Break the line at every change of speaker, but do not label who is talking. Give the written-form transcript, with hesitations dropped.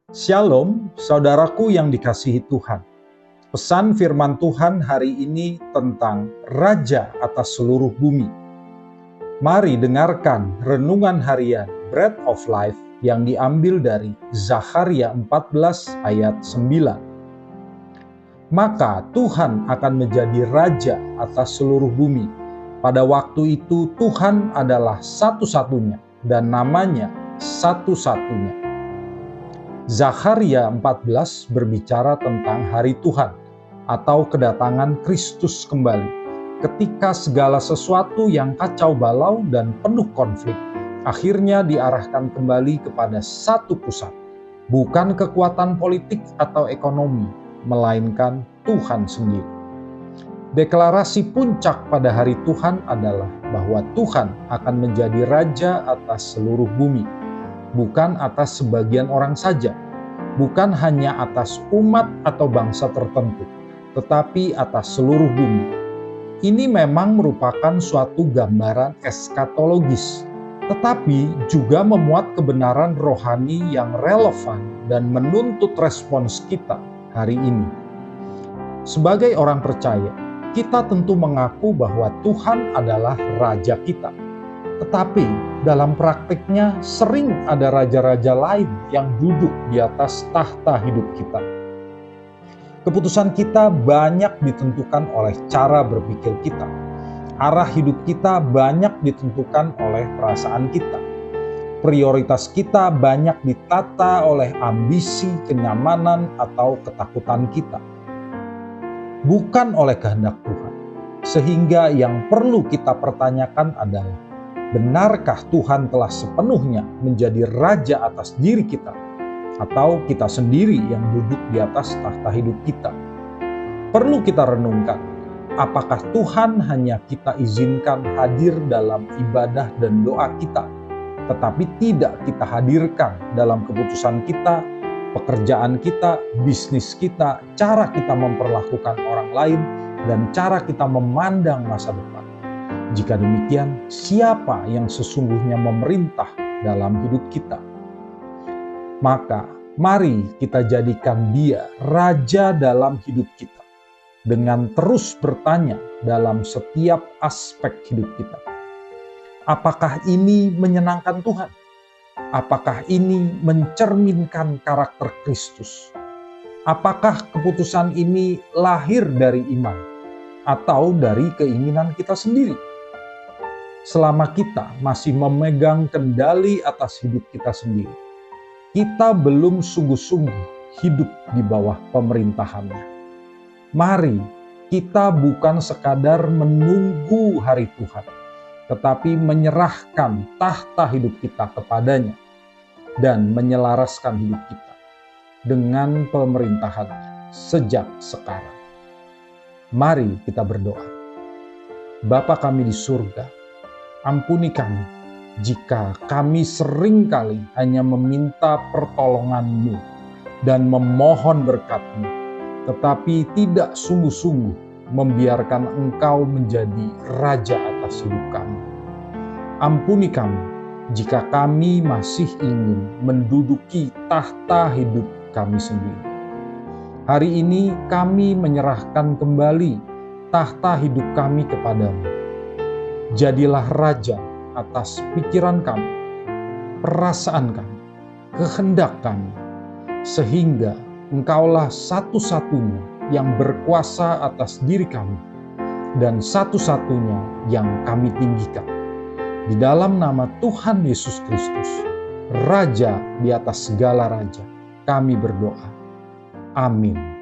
Shalom, saudaraku yang dikasihi Tuhan. Pesan firman Tuhan hari ini tentang Raja atas seluruh bumi. Mari dengarkan renungan harian Bread of Life yang diambil dari Zakharia 14 ayat 9. Maka Tuhan akan menjadi Raja atas seluruh bumi. Pada waktu itu Tuhan adalah satu-satunya dan namanya satu-satunya. Zakharia 14 berbicara tentang hari Tuhan atau kedatangan Kristus kembali, ketika segala sesuatu yang kacau balau dan penuh konflik akhirnya diarahkan kembali kepada satu pusat, bukan kekuatan politik atau ekonomi, melainkan Tuhan sendiri. Deklarasi puncak pada hari Tuhan adalah bahwa Tuhan akan menjadi Raja atas seluruh bumi, bukan atas sebagian orang saja, bukan hanya atas umat atau bangsa tertentu, tetapi atas seluruh bumi. Ini memang merupakan suatu gambaran eskatologis, tetapi juga memuat kebenaran rohani yang relevan dan menuntut respons kita hari ini. Sebagai orang percaya, kita tentu mengaku bahwa Tuhan adalah Raja kita. Tetapi dalam praktiknya sering ada raja-raja lain yang duduk di atas tahta hidup kita. Keputusan kita banyak ditentukan oleh cara berpikir kita. Arah hidup kita banyak ditentukan oleh perasaan kita. Prioritas kita banyak ditata oleh ambisi, kenyamanan, atau ketakutan kita. Bukan oleh kehendak Tuhan. Sehingga yang perlu kita pertanyakan adalah, benarkah Tuhan telah sepenuhnya menjadi Raja atas diri kita? Atau kita sendiri yang duduk di atas tahta hidup kita? Perlu kita renungkan, apakah Tuhan hanya kita izinkan hadir dalam ibadah dan doa kita, tetapi tidak kita hadirkan dalam keputusan kita, pekerjaan kita, bisnis kita, cara kita memperlakukan orang lain, dan cara kita memandang masa depan? Jika demikian, siapa yang sesungguhnya memerintah dalam hidup kita? Maka, mari kita jadikan Dia Raja dalam hidup kita, dengan terus bertanya dalam setiap aspek hidup kita. Apakah ini menyenangkan Tuhan? Apakah ini mencerminkan karakter Kristus? Apakah keputusan ini lahir dari iman atau dari keinginan kita sendiri? Selama kita masih memegang kendali atas hidup kita sendiri, kita belum sungguh-sungguh hidup di bawah pemerintahannya. Mari kita bukan sekadar menunggu hari Tuhan, tetapi menyerahkan tahta hidup kita kepadanya dan menyelaraskan hidup kita dengan pemerintahannya sejak sekarang. Mari kita berdoa. Bapa kami di surga, ampuni kami jika kami seringkali hanya meminta pertolongan-Mu dan memohon berkat-Mu, tetapi tidak sungguh-sungguh membiarkan Engkau menjadi Raja atas hidup kami. Ampuni kami jika kami masih ingin menduduki tahta hidup kami sendiri. Hari ini kami menyerahkan kembali tahta hidup kami kepadamu. Jadilah Raja atas pikiran kami, perasaan kami, kehendak kami, sehingga Engkaulah satu-satunya yang berkuasa atas diri kami dan satu-satunya yang kami tinggikan. Di dalam nama Tuhan Yesus Kristus, Raja di atas segala raja, kami berdoa. Amin.